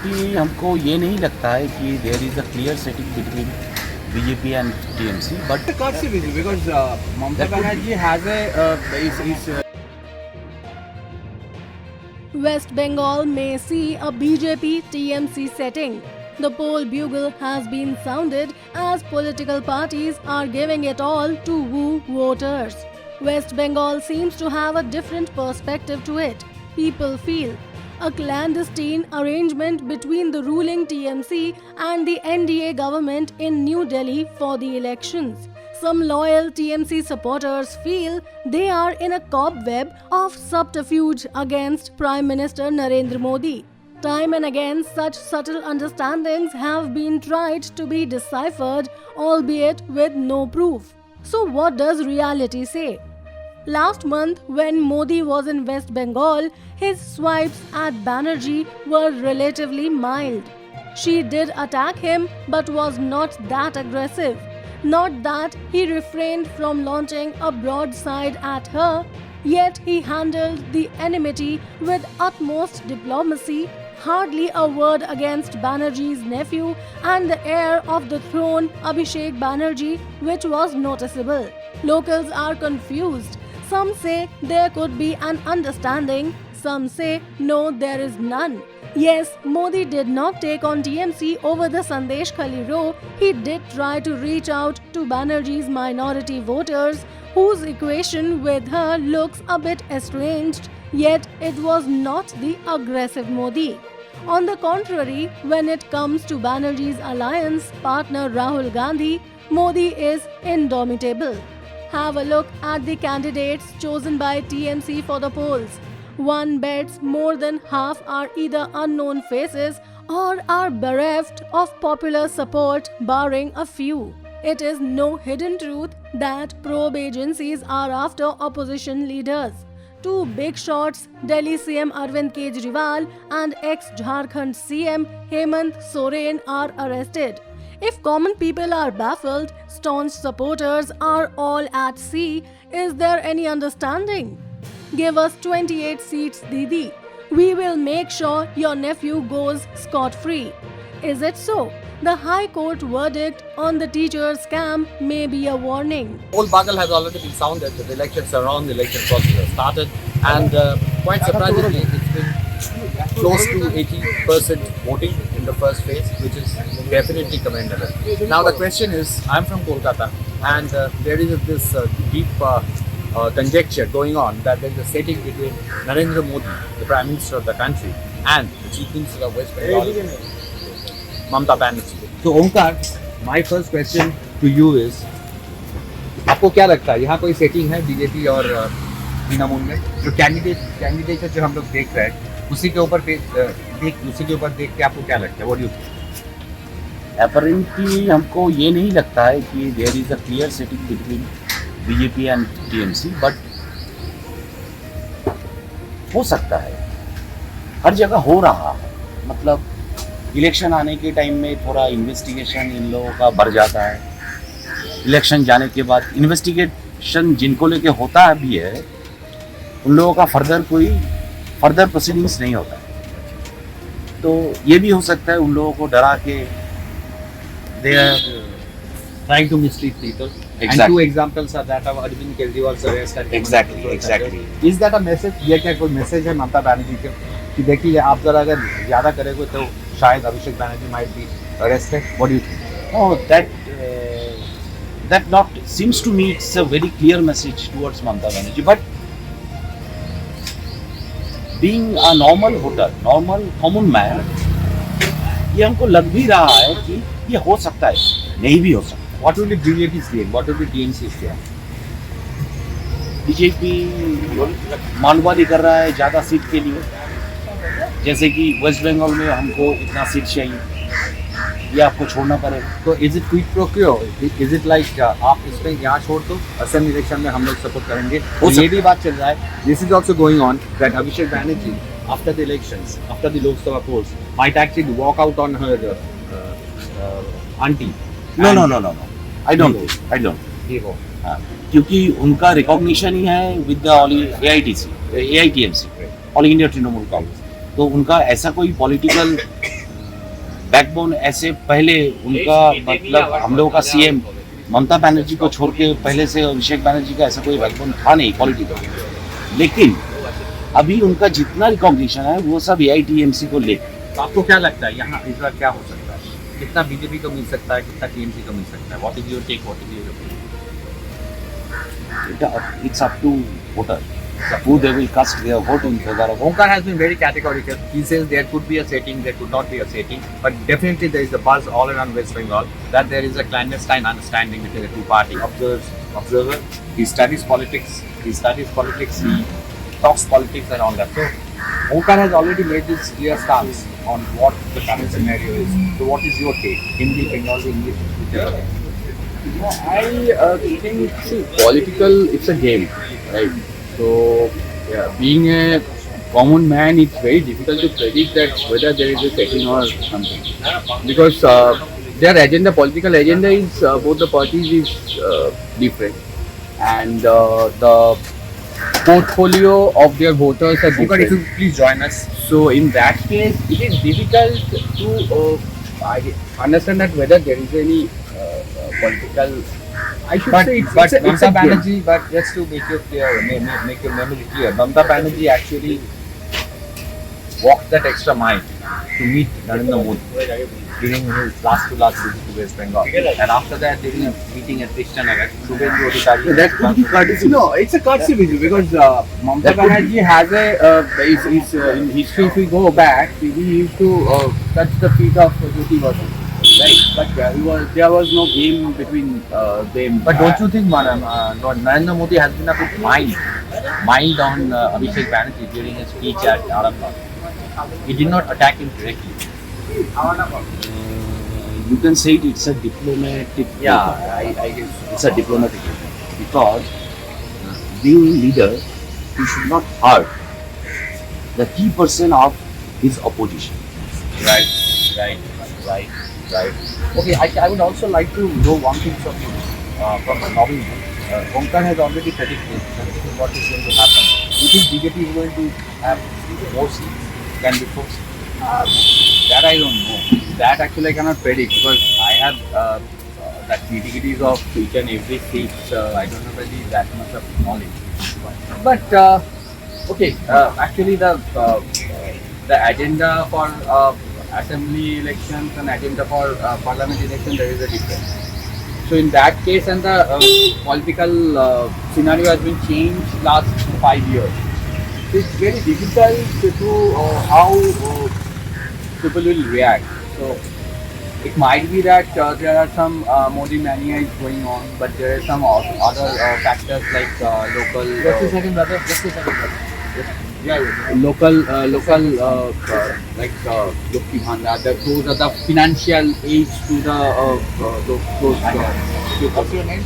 Apparently हमको ये नहीं लगता है कि there is a clear setting between BJP and TMC, but Can't see this because Mamata Banerjee has is West Bengal may see a BJP-TMC setting. The poll bugle has been sounded as political parties are giving it all to woo voters. West Bengal seems to have a different perspective to it. People feel a clandestine arrangement between the ruling TMC and the NDA government in New Delhi for the elections. Some loyal TMC supporters feel they are in a cobweb of subterfuge against Prime Minister Narendra Modi. Time and again, such subtle understandings have been tried to be deciphered, albeit with no proof. So, what does reality say? Last month, when Modi was in West Bengal, his swipes at Banerjee were relatively mild. She did attack him, but was not that aggressive. Not that he refrained from launching a broadside at her, yet he handled the enmity with utmost diplomacy, hardly a word against Banerjee's nephew and the heir of the throne, Abhishek Banerjee, which was noticeable. Locals are confused. Some say there could be an understanding, some say no, there is none. Yes, Modi did not take on TMC over the Sandesh Khali row. He did try to reach out to Banerjee's minority voters, whose equation with her looks a bit estranged, yet it was not the aggressive Modi. On the contrary, when it comes to Banerjee's alliance partner Rahul Gandhi, Modi is indomitable. Have a look at the candidates chosen by TMC for the polls. One bets more than half are either unknown faces or are bereft of popular support, barring a few. It is no hidden truth that probe agencies are after opposition leaders. Two big shots, Delhi CM Arvind Kejriwal and ex-Jharkhand CM Hemant Soren are arrested. If common people are baffled, staunch supporters are all at sea, is there any understanding? Give us 28 seats, Didi. We will make sure your nephew goes scot-free. Is it so? The High Court verdict on the teacher scam may be a warning. Whole bugle has already been sounded. The elections are on, the election process has started, and quite surprisingly, it's been close to 80% voting in the first phase, which is definitely commendable. Now the question is, I'm from Kolkata, and there is this deep conjecture going on that there is a setting between Narendra Modi, the Prime Minister of the country, and the Chief Minister of West Bengal, Mamata Banerjee. So Omkar, my first question to you is, आपको क्या लगता है यहाँ कोई setting है BJP और तृणमूल में? जो कैंडिडेट जो हम लोग देख रहे हैं उसी के ऊपर देख के आपको क्या लगता है? What do you think? Apparently हमको ये नहीं लगता है कि there is a clear setting between BJP and TMC, but हो सकता है, हर जगह हो रहा है। मतलब इलेक्शन आने के टाइम में थोड़ा इन्वेस्टिगेशन इन लोगों का बढ़ जाता है, इलेक्शन जाने के बाद इन्वेस्टिगेशन जिनको लेके होता है भी है, उन लोगों का फर्दर प्रोसीडिंग्स नहीं होता है। तो ये भी हो सकता है उन लोगों को डरा के they are Trying to mislead people. Exactly. And two examples are that of Arvind Kejriwal's arrest and Exactly. Is that a message? ये क्या कोई मैसेज है ममता बनर्जी के कि देखिए आप जरा अगर ज़्यादा करेंगे तो शायद Abhishek Banerjee might be arrested? What do you think? Oh, that not seems to me it's a very clear message towards Mamata Banerjee. But being a normal voter, normal common man, ये हमको लग भी रहा है कि ये हो सकता है, नहीं भी हो सकता। What will be BJP's gain? What will be TMC's gain? BJP मालवादी कर रहा है ज़्यादा सीट के लिए, जैसे कि वेस्ट बंगाल में हमको इतना सीट चाहिए, ये आपको छोड़ना पड़ेगा। तो इज इट क्विक प्रो क्यो? इज इट लाइक आप इसमें यहाँ छोड़ दो, असेंबली इलेक्शन में हम लोग सपोर्ट करेंगे? तो ये भी बात चल रहा है, this is also going on that Abhishek Banerjee after the elections, after the Lok Sabha polls might actually walk out on her aunty. No, I don't क्योंकि उनका रिकॉग्निशन ही है with the AITMC, all India Trinamool Congress. तो उनका ऐसा कोई पॉलिटिकल बैकबोन ऐसे पहले उनका मतलब हम लोगों का सीएम ममता बनर्जी को छोड़ के पहले से अभिषेक बनर्जी का ऐसा कोई बैकबोन था नहीं पॉलिटिकल, लेकिन अभी उनका जितना रिकॉग्निशन है वो सब एआईटीएमसी को लेकर। तो आपको क्या लगता है यहाँ इस बार क्या हो सकता है? कितना बीजेपी को मिल सकता है, कितना टीएमसी को मिल सकता है? What is your take, what is your opinion? It's up to voter who they will cast their vote in favor of. Omkar has been very categorical. He says there could be a setting, there could not be a setting, but definitely there is a buzz all around West Bengal that there is a clandestine understanding between the two parties. Observer, he studies politics, he talks politics and all that. So Omkar has already made this clear stance on what the current scenario is. So what is your take? Hindi, Bengali, English, whichever. I think, see, political, it's a game, right? So, yeah, being a common man, it's very difficult to predict that whether there is a setting or something. Because their agenda, political agenda is, both the parties is different. And the portfolio of their voters are Omkar, if different. you please join us. So, in that case, it is difficult to understand that whether there is any political. I should say it's But a Mamata game. Banerjee, but just to make you clear, make your memory clear, Mamata Banerjee actually walked that extra mile to meet Narendra Modi during his last visit to West Bengal. And after that, they were meeting at Krishnanagar. Subhendu Adhikari. That could be courtesy. No, it's a courtesy visit because Mamata Banerjee has in history, if we go back, he used to touch the feet of Jyoti Basu. Right, but there was no game between them. But don't you think Narendra Modi has been a bit mild on Abhishek Banerjee during his speech at Aramnath? He did not attack him directly. You can say it's a diplomatic. I guess. It's a diplomatic because being leader, he should not hurt the key person of his opposition. Right. Okay, I would also like to know one thing from you, from November. Omkar has already predicted what is going to happen. Do you think BJP is going to have more seats than before? That I don't know. That actually I cannot predict because I have that nitty-gritties of each and every state. I don't have really that much of knowledge. But okay, actually the agenda for assembly elections and agenda for parliament election, there is a difference. So in that case, and the political scenario has been changed last 5 years. So it's very difficult to how people will react. So it might be that there are some Modi mania is going on, but there are some other factors like local. Just a second, brother. Local, like Lokki Bhandar, those are the financial aids to the those. What's your name?